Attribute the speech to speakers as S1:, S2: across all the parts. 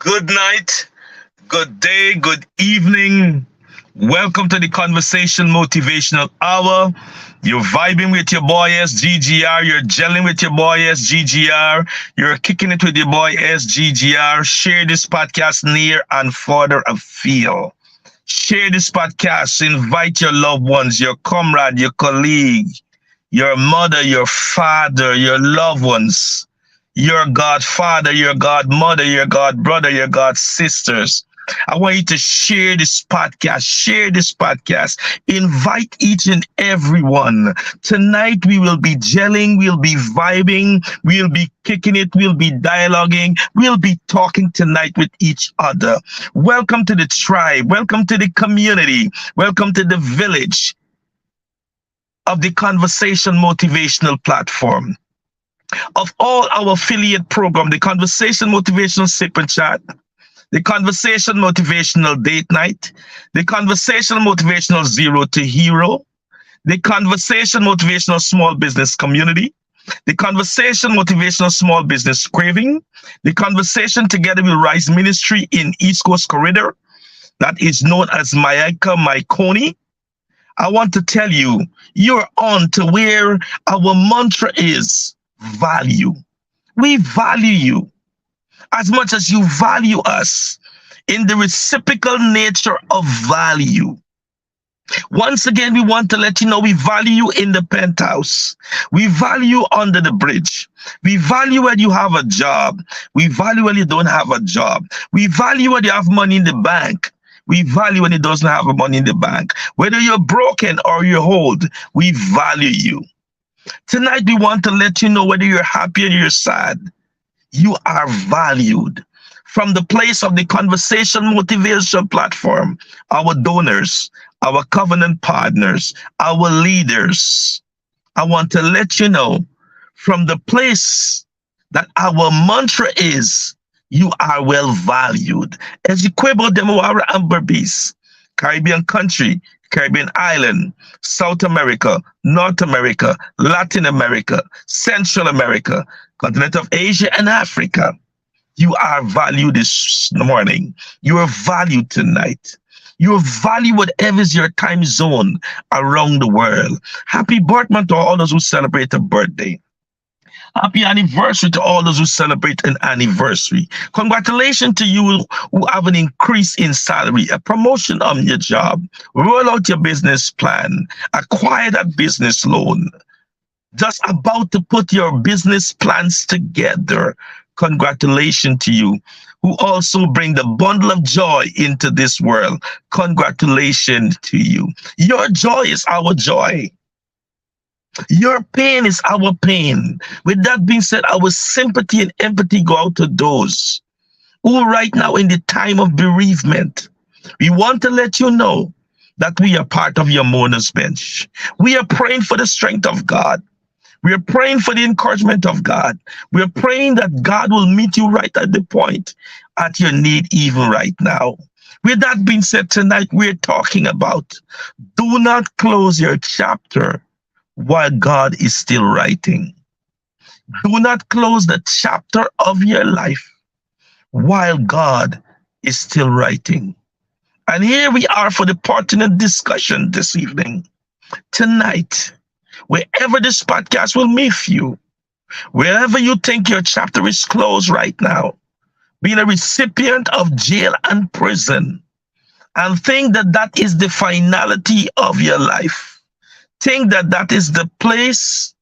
S1: Good night, good day, good evening. Welcome to the Conversation Motivational Hour. You're vibing with your boy SGGR. You're gelling with your boy SGGR. You're kicking it with your boy SGGR. Share this podcast near and further afield. Share this podcast. Invite your loved ones, your comrade, your colleague, your mother, your father, your loved ones, your godfather, your godmother, your godbrother, your god sisters. I want you to share this podcast. Share this podcast. Invite each and everyone. Tonight we will be gelling, we'll be vibing, we'll be kicking it, we'll be dialoguing, we'll be talking tonight with each other. Welcome to the tribe. Welcome to the community. Welcome to the village of the Conversation Motivational platform. Of all our affiliate program, the Conversation Motivational Sip and Chat, the Conversation Motivational Date Night, the Conversation Motivational Zero to Hero, the Conversation Motivational Small Business Community, the Conversation Motivational Small Business Craving, the Conversation Together Will Rise Ministry in East Coast Corridor, that is known as Mayaka Maikoni. I want to tell you, you're on to where our mantra is value. We value you as much as you value us in the reciprocal nature of value. Once again, we want to let you know we value you in the penthouse. We value you under the bridge. We value when you have a job. We value when you don't have a job. We value when you have money in the bank. We value when it doesn't have money in the bank. Whether you're broken or you're whole, we value you. Tonight, we want to let you know whether you're happy or you're sad, you are valued. From the place of the Conversation Motivation platform, our donors, our covenant partners, our leaders, I want to let you know from the place that our mantra is, you are well valued. As Equebo Demoara and Berbice, Caribbean country, Caribbean island, South America, North America, Latin America, Central America, continent of Asia and Africa. You are valued this morning. You are valued tonight. You are valued whatever is your time zone around the world. Happy birthday to all those who celebrate a birthday. Happy anniversary to all those who celebrate an anniversary. Congratulations to you who have an increase in salary, a promotion on your job. Roll out your business plan. Acquire that business loan. Just about to put your business plans together. Congratulations to you who also bring the bundle of joy into this world. Congratulations to you. Your joy is our joy. Your pain is our pain. With that being said, our sympathy and empathy go out to those who are right now in the time of bereavement. We want to let you know that we are part of your mourner's bench. We are praying for the strength of God. We are praying for the encouragement of God. We are praying that God will meet you right at the point at your need even right now. With that being said, tonight we're talking about do not close your chapter while God is still writing. Do not close the chapter of your life while God is still writing. And here we are for the pertinent discussion this evening. Tonight, wherever this podcast will meet you, wherever you think your chapter is closed right now, being a recipient of jail and prison, and think that that is the finality of your life. Think that that is the place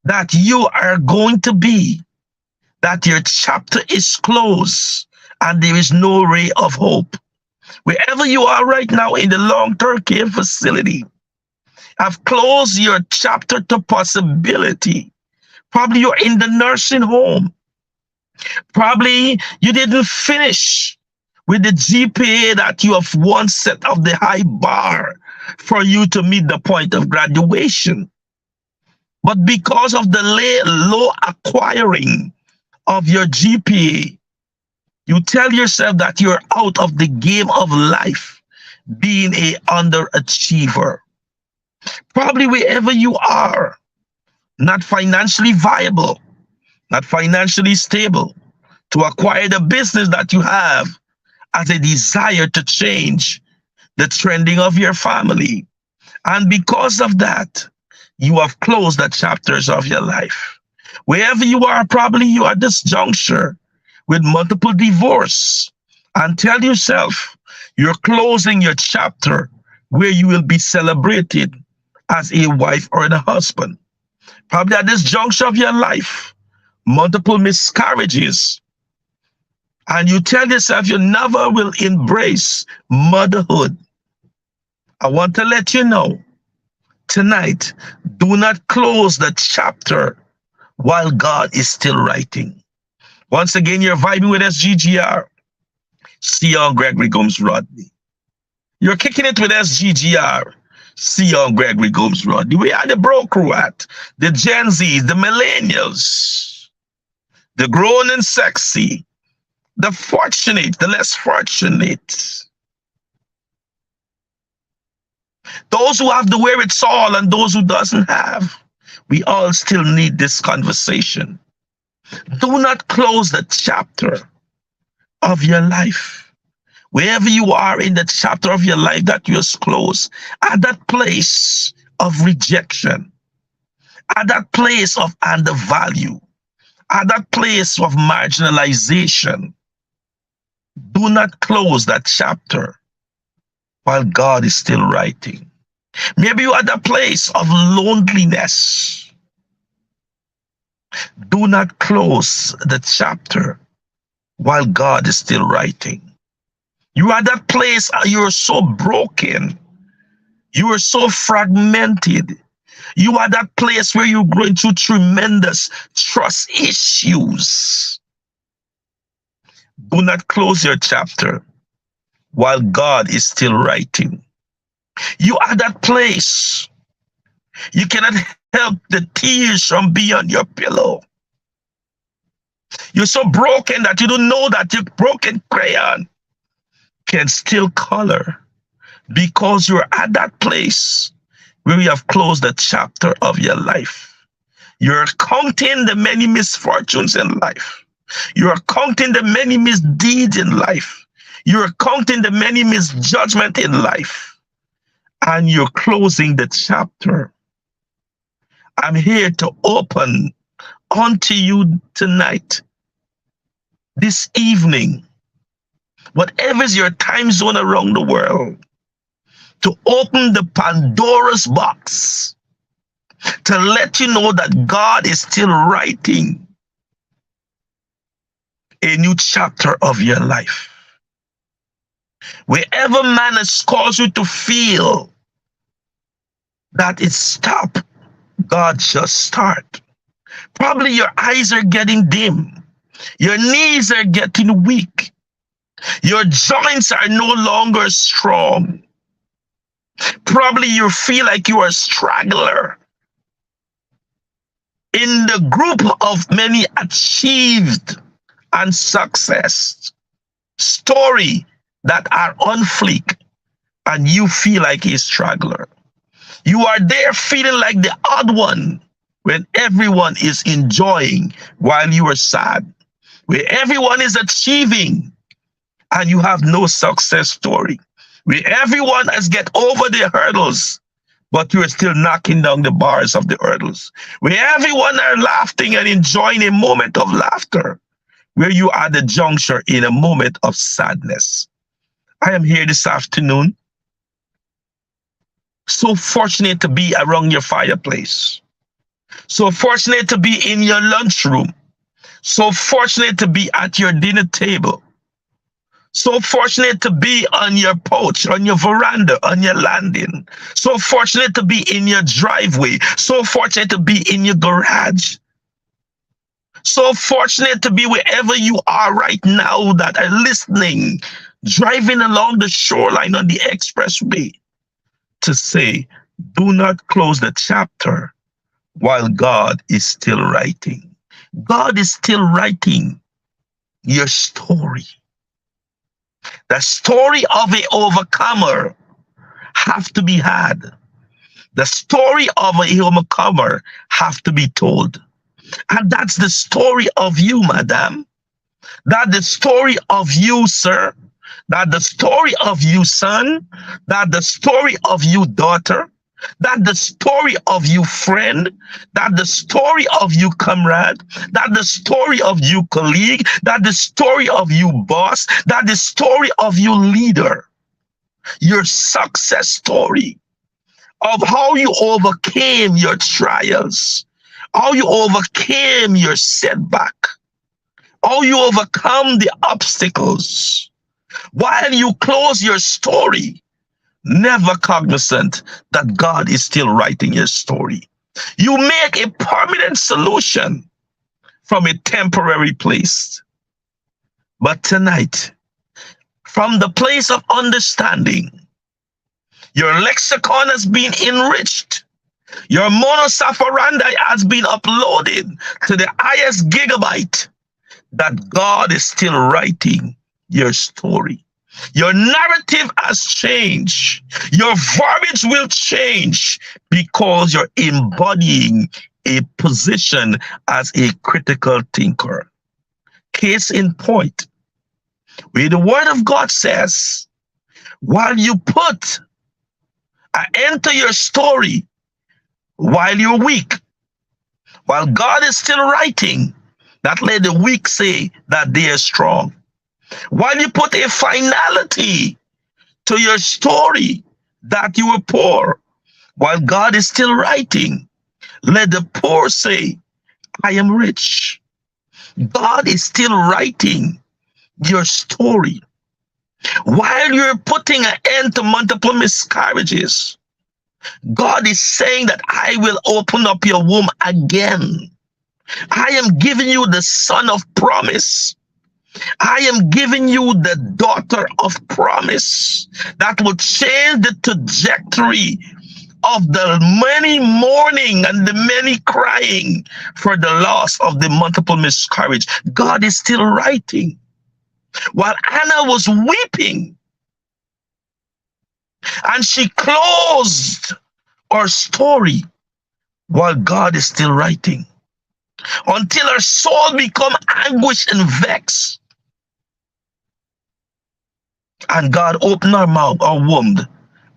S1: that you are going to be, that your chapter is closed and there is no ray of hope. Wherever you are right now in the long-term care facility, have closed your chapter to possibility. Probably you're in the nursing home. Probably you didn't finish with the GPA that you have once set of the high bar for you to meet the point of graduation. But because of the low acquiring of your GPA, you tell yourself that you're out of the game of life, being a underachiever. Probably wherever you are, not financially viable, not financially stable, to acquire the business that you have as a desire to change the trending of your family. And because of that, you have closed the chapters of your life. Wherever you are, probably you are at this juncture with multiple divorce. And tell yourself, you're closing your chapter where you will be celebrated as a wife or a husband. Probably at this juncture of your life, multiple miscarriages. And you tell yourself you never will embrace motherhood. I want to let you know tonight, do not close the chapter while God is still writing. Once again, you're vibing with SGGR. See you on Gregory Gomes Rodney. You're kicking it with SGGR. See you on Gregory Gomes Rodney. We are the bro crew at the Gen Zs, the millennials, the grown and sexy, the fortunate, the less fortunate. Those who have the wherewithal and those who doesn't have. We all still need this conversation. Do not close the chapter of your life. Wherever you are in the chapter of your life that you have closed, at that place of rejection, at that place of undervalue, at that place of marginalization, do not close that chapter while God is still writing. Maybe you're at a place of loneliness. Do not close the chapter while God is still writing. You are at that place, you're so broken. You are so fragmented. You are at that place where you're going through tremendous trust issues. Do not close your chapter while God is still writing. You are at that place. You cannot help the tears from beyond your pillow. You're so broken that you don't know that your broken crayon can still color, because you're at that place where you have closed the chapter of your life. You're counting the many misfortunes in life. You're counting the many misdeeds in life. You're counting the many misjudgments in life. And you're closing the chapter. I'm here to open unto you tonight, this evening, whatever is your time zone around the world, to open the Pandora's box, to let you know that God is still writing a new chapter of your life. Wherever man has caused you to feel that it's stopped, God just start. Probably your eyes are getting dim. Your knees are getting weak. Your joints are no longer strong. Probably you feel like you are a straggler in the group of many achieved and success story that are on fleek, and you feel like a straggler. You are there feeling like the odd one when everyone is enjoying while you are sad, where everyone is achieving and you have no success story, where everyone has get over their hurdles, but you are still knocking down the bars of the hurdles, where everyone are laughing and enjoying a moment of laughter, where you are the juncture in a moment of sadness. I am here this afternoon, so fortunate to be around your fireplace, so fortunate to be in your lunchroom, so fortunate to be at your dinner table, so fortunate to be on your porch, on your veranda, on your landing, so fortunate to be in your driveway, so fortunate to be in your garage, so fortunate to be wherever you are right now that are listening, driving along the shoreline on the expressway, to say, do not close the chapter while God is still writing. God is still writing your story. The story of an overcomer have to be had. The story of an overcomer have to be told. And that's the story of you, madam. That the story of you, sir, that the story of you, son, that the story of you, daughter, that the story of you, friend, that the story of you, comrade, that the story of you, colleague, that the story of you, boss, that the story of you, leader, your success story of how you overcame your trials, how you overcame your setback, how you overcome the obstacles, while you close your story, never cognizant that God is still writing your story. You make a permanent solution from a temporary place. But tonight, from the place of understanding, your lexicon has been enriched. Your modus operandi has been uploaded to the highest gigabyte, that God is still writing your story. Your narrative has changed. Your verbiage will change because you're embodying a position as a critical thinker. Case in point, where the word of God says, while you put an end to your story while you're weak, while God is still writing, that let the weak say that they are strong. While you put a finality to your story that you were poor, while God is still writing, let the poor say, I am rich. God is still writing your story. While you're putting an end to multiple miscarriages, God is saying that I will open up your womb again. I am giving you the son of promise. I am giving you the daughter of promise that will change the trajectory of the many mourning and the many crying for the loss of the multiple miscarriage. God is still writing. While Anna was weeping and she closed her story, while God is still writing, until her soul become anguished and vexed. And God opened her mouth, her womb,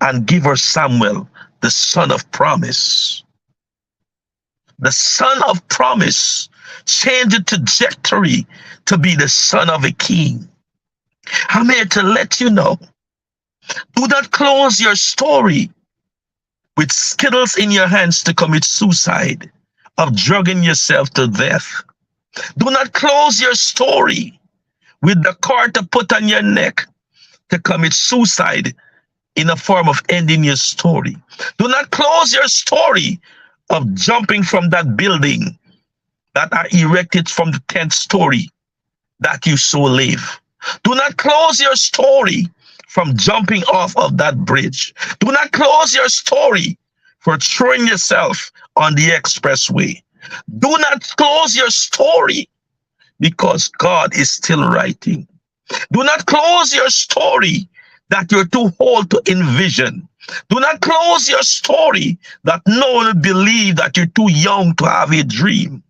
S1: and give her Samuel, the son of promise. The son of promise changed the trajectory to be the son of a king. I'm here to let you know, do not close your story with skittles in your hands to commit suicide, of drugging yourself to death. Do not close your story with the cord to put on your neck to commit suicide in a form of ending your story. Do not close your story of jumping from that building that are erected from the 10th story that you so live. Do not close your story from jumping off of that bridge. Do not close your story for throwing yourself on the expressway. Do not close your story because God is still writing. Do not close your story that you're too old to envision. Do not close your story that no one will believe that you're too young to have a dream.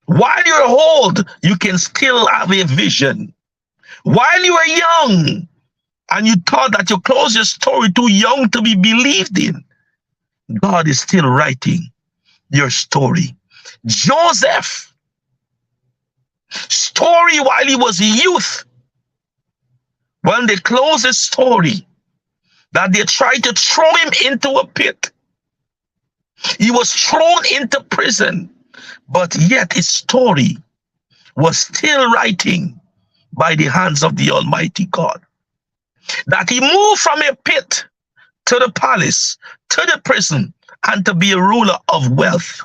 S1: While you're old, you can still have a vision. While you are young and you thought that you closed your story too young to be believed in, God is still writing your story. Joseph, story while he was a youth, when they closed his story, that they tried to throw him into a pit. He was thrown into prison, but yet his story was still writing by the hands of the Almighty God. That he moved from a pit to the palace, to the prison, and to be a ruler of wealth.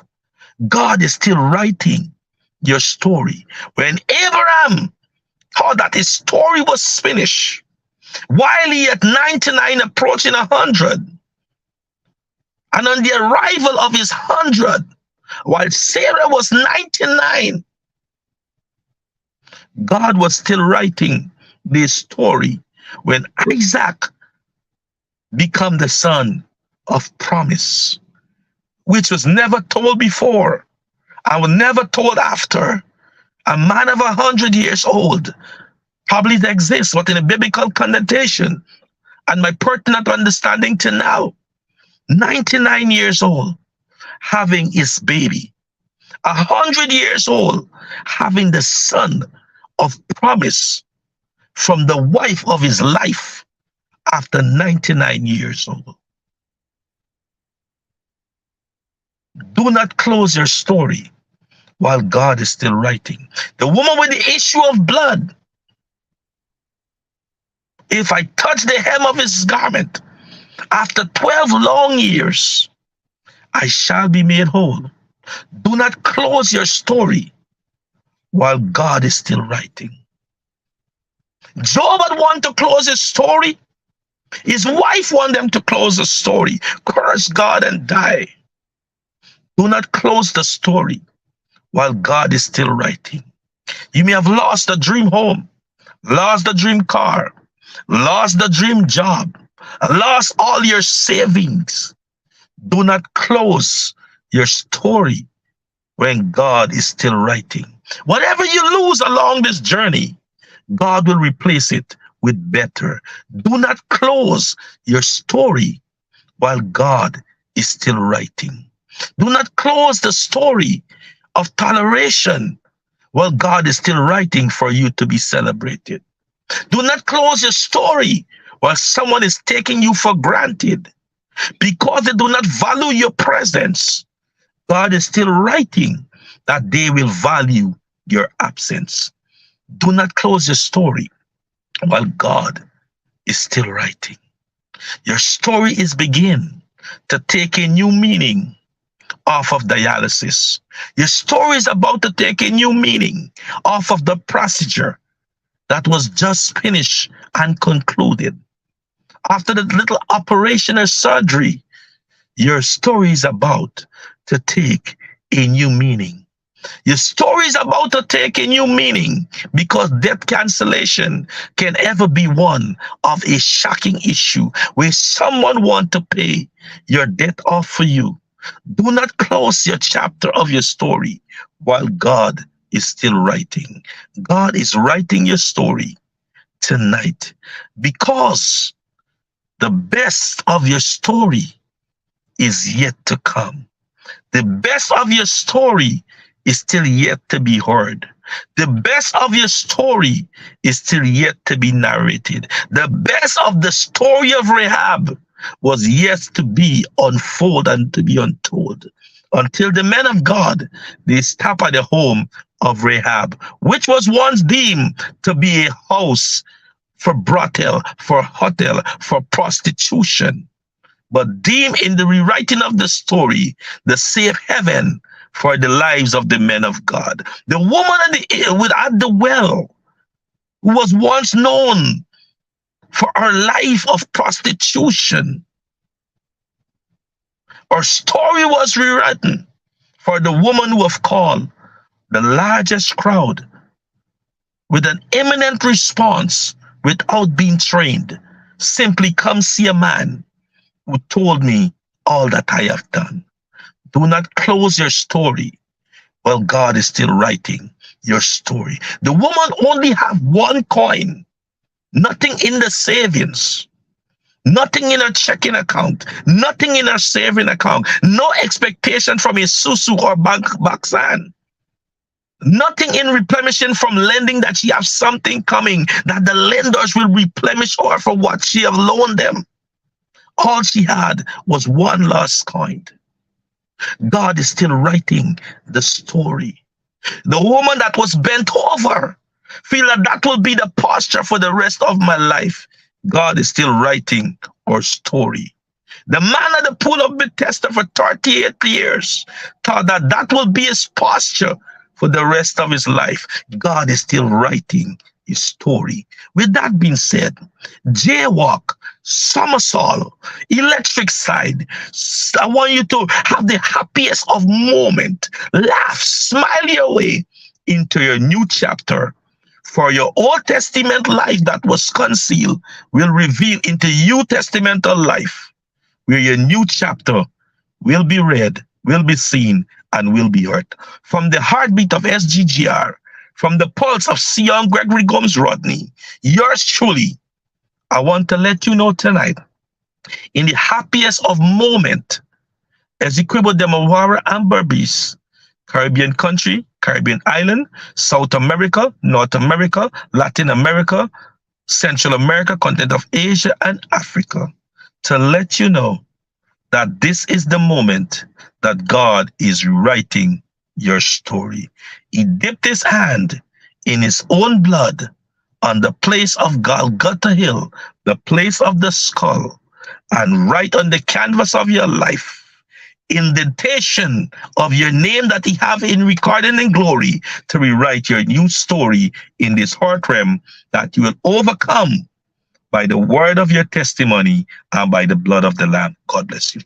S1: God is still writing your story. When Abraham thought that his story was finished, while he at 99 approaching 100, and on the arrival of his 100, while Sarah was 99, God was still writing this story when Isaac became the son of promise, which was never told before and was never told after, A man of 100 years old probably exists, but in a biblical connotation and my pertinent understanding to now, 99 years old having his baby, 100 years old having the son of promise from the wife of his life after 99 years old. Do not close your story while God is still writing. The woman with the issue of blood, if I touch the hem of his garment, after 12 long years, I shall be made whole. Do not close your story while God is still writing. Job had wanted to close his story. His wife wanted them to close the story, curse God and die. Do not close the story while God is still writing. You may have lost the dream home, lost the dream car, lost the dream job, lost all your savings. Do not close your story when God is still writing. Whatever you lose along this journey, God will replace it with better. Do not close your story while God is still writing. Do not close the story of toleration while God is still writing for you to be celebrated. Do not close your story while someone is taking you for granted because they do not value your presence. God is still writing that they will value your absence. Do not close your story while God is still writing. Your story is begin to take a new meaning off of dialysis. Your story is about to take a new meaning off of the procedure that was just finished and concluded. After the little operation or surgery, your story is about to take a new meaning. Your story is about to take a new meaning because debt cancellation can ever be one of a shocking issue where someone wants to pay your debt off for you. Do not close your chapter of your story while God is still writing. God is writing your story tonight because the best of your story is yet to come. The best of your story is still yet to be heard. The best of your story is still yet to be narrated. The best of the story of Rahab was yet to be unfolded and to be untold. Until the men of God, they stop at the home of Rahab, which was once deemed to be a house for brothel, for hotel, for prostitution, but deemed in the rewriting of the story, the safe haven for the lives of the men of God. The woman at the well, who was once known for her life of prostitution, her story was rewritten for the woman who have called the largest crowd with an imminent response without being trained. Simply come see a man who told me all that I have done. Do not close your story while God is still writing your story. The woman only have one coin, nothing in the savings, nothing in her checking account, nothing in her saving account, no expectation from a susu or bank baksan, nothing in replenishing from lending that she have something coming that the lenders will replenish her for what she have loaned them. All she had was one last coin. God is still writing the story. The woman that was bent over, feel that will be the posture for the rest of my life. God is still writing our story. The man at the pool of Bethesda for 38 years thought that will be his posture for the rest of his life. God is still writing his story. With that being said, jaywalk, somersault, electric side. I want you to have the happiest of moment. Laugh, smile your way into your new chapter. For your Old Testament life that was concealed will reveal into New Testamental life, where your new chapter will be read, will be seen, and will be heard. From the heartbeat of SGGR, from the pulse of Sion Gregory Gomes Rodney, yours truly, I want to let you know tonight, in the happiest of moment, Ezequiel Demawara and Berbice, Caribbean country, Caribbean island, South America, North America, Latin America, Central America, continent of Asia, and Africa, to let you know that this is the moment that God is writing your story. He dipped his hand in his own blood on the place of Golgotha Hill, the place of the skull, and write on the canvas of your life indentation of your name that he have in recording in glory to rewrite your new story in this earth realm, that you will overcome by the word of your testimony and by the blood of the Lamb. God bless you.